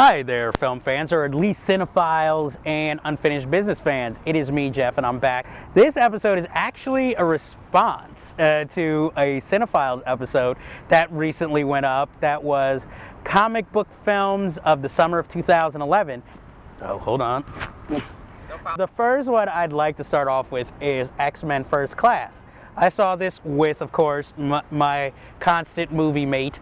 Hi there, film fans, or at least cinephiles and unfinished business fans. It is me, Jeff, and I'm back. This episode is actually a response to a CineFiles episode that recently went up. That was comic book films of the summer of 2011. Oh, hold on. The first one I'd like to start off with is X-Men First Class. I saw this with, of course, my constant movie mate,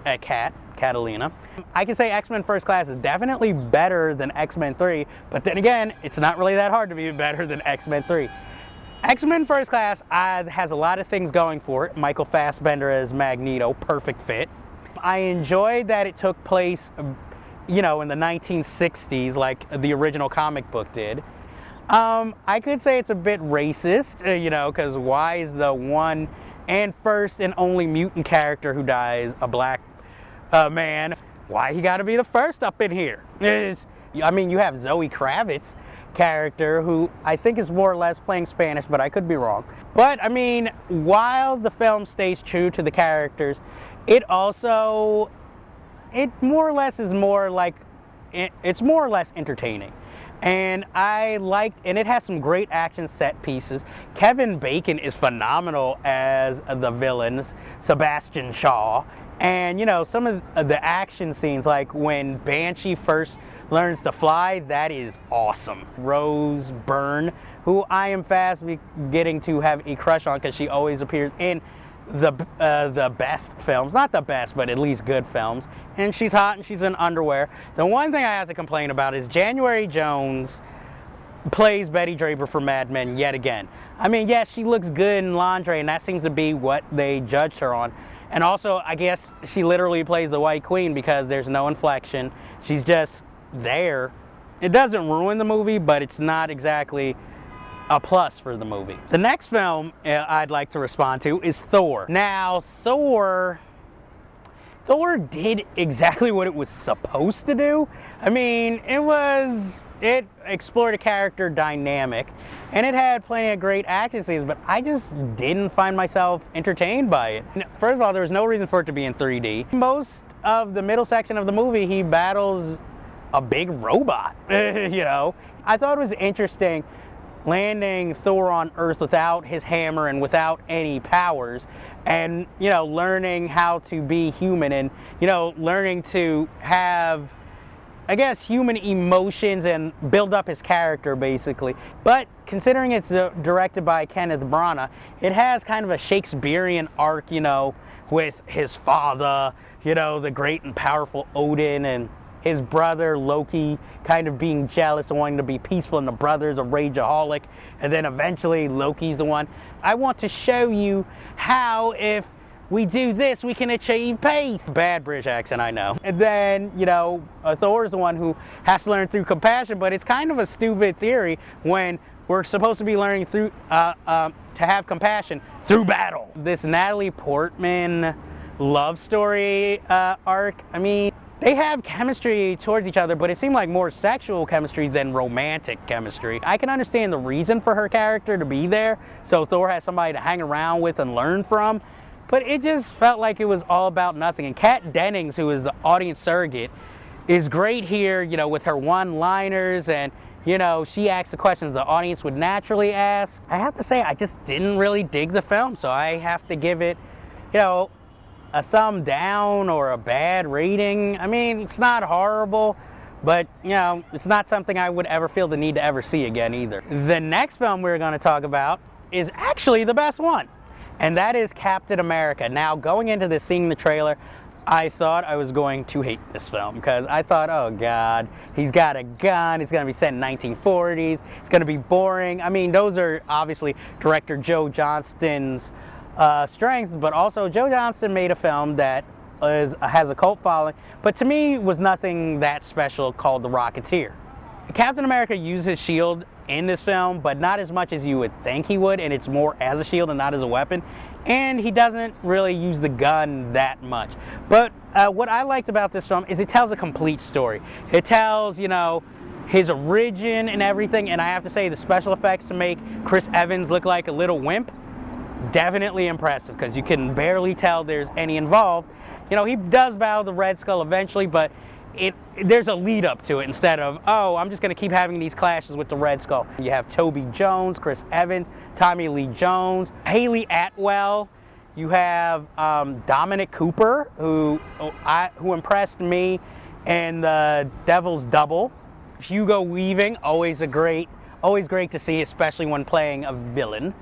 Catalina. I can say X-Men First Class is definitely better than X-Men 3, but then again, it's not really that hard to be better than X-Men 3. X-Men First Class has a lot of things going for it. Michael Fassbender as Magneto, perfect fit. I enjoyed that it took place, you know, in the 1960s like the original comic book did. I could say it's a bit racist, you know, because why is the one and first and only mutant character who dies a black man? Why he got to be the first up in here? I mean, you have Zoe Kravitz's character, who I think is more or less playing Spanish, but I could be wrong. But, I mean, while the film stays true to the characters, it also, it more or less is more like, it's more or less entertaining. And I liked, and it has some great action set pieces. Kevin Bacon is phenomenal as the villains, Sebastian Shaw. And, you know, some of the action scenes, like when Banshee first learns to fly, that is awesome. Rose Byrne, who I am fast getting to have a crush on because she always appears in the best films, not the best, but at least good films, and she's hot and she's in underwear. The one thing I have to complain about is January Jones plays Betty Draper for Mad Men yet again. I mean, yes, she looks good in lingerie, and that seems to be what they judged her on. And also, I guess she literally plays the White Queen because there's no inflection. She's just there. It doesn't ruin the movie, but it's not exactly a plus for the movie. The next film I'd like to respond to is Thor. Now, Thor did exactly what it was supposed to do. I mean, it explored a character dynamic, and it had plenty of great action scenes, but I just didn't find myself entertained by it. First of all, there was no reason for it to be in 3D. Most of the middle section of the movie, he battles a big robot, you know. I thought it was interesting landing Thor on Earth without his hammer and without any powers, and, you know, learning how to be human, and, you know, learning to have, I guess, human emotions and build up his character, basically. But considering it's directed by Kenneth Branagh, it has kind of a Shakespearean arc, you know, with his father, you know, the great and powerful Odin, and his brother Loki kind of being jealous and wanting to be peaceful, and the brother's a rageaholic, and then eventually Loki's the one. I want to show you how, if we do this, we can achieve peace. Bad British accent, I know. And then, you know, Thor's the one who has to learn through compassion, but it's kind of a stupid theory when we're supposed to be learning through to have compassion through battle. This Natalie Portman love story arc, I mean, they have chemistry towards each other, but it seemed like more sexual chemistry than romantic chemistry. I can understand the reason for her character to be there, so Thor has somebody to hang around with and learn from, but it just felt like it was all about nothing. And Kat Dennings, who is the audience surrogate, is great here, you know, with her one-liners, and, you know, she asks the questions the audience would naturally ask. I have to say, I just didn't really dig the film, so I have to give it, you know, a thumb down or a bad rating. I mean, it's not horrible, but, you know, it's not something I would ever feel the need to ever see again either. The next film we're going to talk about is actually the best one, and that is Captain America. Now, going into this, seeing the trailer, I thought I was going to hate this film, because I thought, oh God, he's got a gun, it's going to be set in 1940s, it's going to be boring. I mean, those are obviously director Joe Johnston's strengths, but also Joe Johnston made a film that has a cult following, but to me was nothing that special, called The Rocketeer. Captain America uses his shield in this film, but not as much as you would think he would, and it's more as a shield and not as a weapon, and he doesn't really use the gun that much. But what I liked about this film is it tells a complete story. It tells, you know, his origin and everything, and I have to say the special effects to make Chris Evans look like a little wimp, definitely impressive, because you can barely tell there's any involved. You know, he does battle the Red Skull eventually, but there's a lead up to it instead of, oh, I'm just going to keep having these clashes with the Red Skull. You have Toby Jones, Chris Evans, Tommy Lee Jones, Haley Atwell. You have Dominic Cooper, who impressed me in The Devil's Double. Hugo Weaving, always great to see, especially when playing a villain.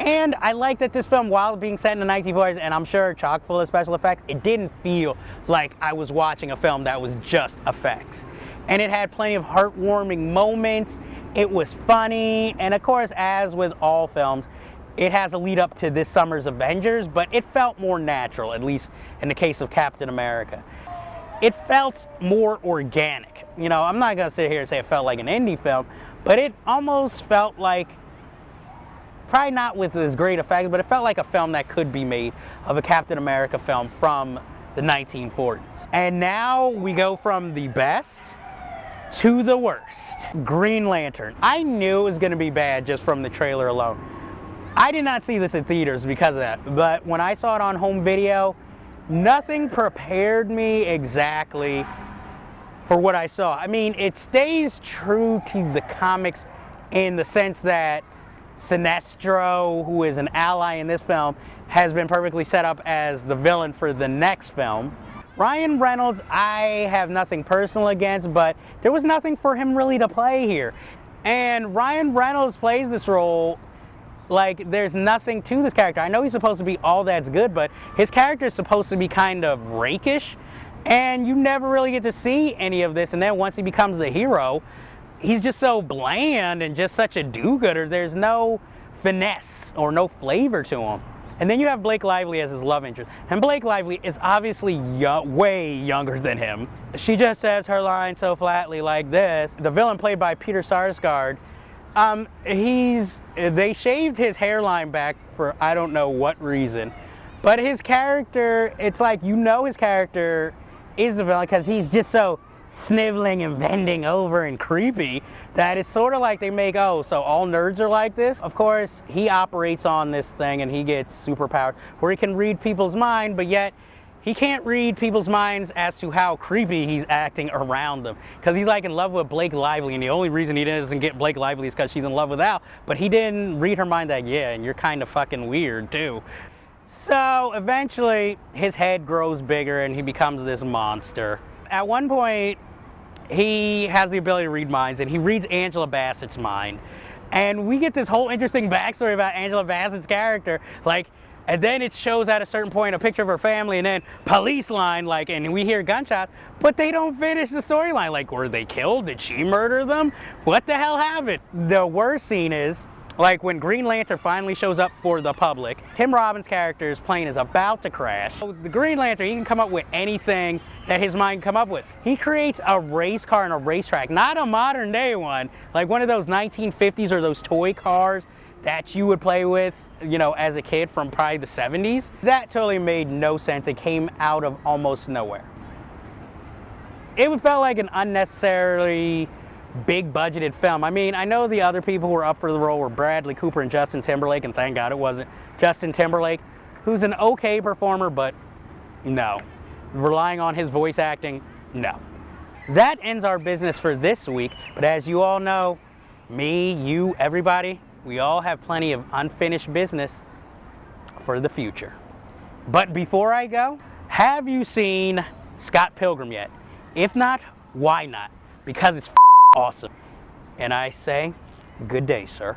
And I like that this film, while being set in the 1940s, and I'm sure chock full of special effects, it didn't feel like I was watching a film that was just effects. And it had plenty of heartwarming moments, it was funny, and of course, as with all films, it has a lead up to this summer's Avengers, but it felt more natural, at least in the case of Captain America. It felt more organic. You know, I'm not going to sit here and say it felt like an indie film, but it almost felt like, probably not with as great effects, but it felt like a film that could be made of a Captain America film from the 1940s. And now we go from the best to the worst. Green Lantern. I knew it was going to be bad just from the trailer alone. I did not see this in theaters because of that, but when I saw it on home video, nothing prepared me exactly for what I saw. I mean, it stays true to the comics in the sense that Sinestro, who is an ally in this film, has been perfectly set up as the villain for the next film. Ryan Reynolds, I have nothing personal against, but there was nothing for him really to play here. And Ryan Reynolds plays this role like there's nothing to this character. I know he's supposed to be all that's good, but his character is supposed to be kind of rakish, and you never really get to see any of this. And then once he becomes the hero, he's just so bland and just such a do-gooder. There's no finesse or no flavor to him. And then you have Blake Lively as his love interest. And Blake Lively is obviously way younger than him. She just says her line so flatly like this. The villain, played by Peter Sarsgaard, they shaved his hairline back for I don't know what reason. But his character, it's like, you know, his character is the villain because he's just so sniveling and bending over and creepy that it's sort of like they make, oh, so all nerds are like this? Of course, he operates on this thing and he gets superpowers where he can read people's mind, but yet he can't read people's minds as to how creepy he's acting around them. Because he's like in love with Blake Lively, and the only reason he doesn't get Blake Lively is because she's in love with Al, but he didn't read her mind that, yeah, and you're kind of fucking weird too. So eventually his head grows bigger and he becomes this monster. At one point, he has the ability to read minds, and he reads Angela Bassett's mind. And we get this whole interesting backstory about Angela Bassett's character, like, and then it shows at a certain point a picture of her family, and then police line, like, and we hear gunshots, but they don't finish the storyline. Like, were they killed? Did she murder them? What the hell happened? The worst scene is, like, when Green Lantern finally shows up for the public, Tim Robbins' character's plane is about to crash. So the Green Lantern, he can come up with anything that his mind can come up with. He creates a race car and a racetrack, not a modern day one, like one of those 1950s or those toy cars that you would play with, you know, as a kid from probably the 70s. That totally made no sense. It came out of almost nowhere. It felt like an unnecessarily big budgeted film. I mean, I know the other people who were up for the role were Bradley Cooper and Justin Timberlake, and thank God it wasn't Justin Timberlake, who's an okay performer, but no. Relying on his voice acting, no. That ends our business for this week, but as you all know, me, you, everybody, we all have plenty of unfinished business for the future. But before I go, have you seen Scott Pilgrim yet? If not, why not? Because it's awesome. And I say, good day, sir.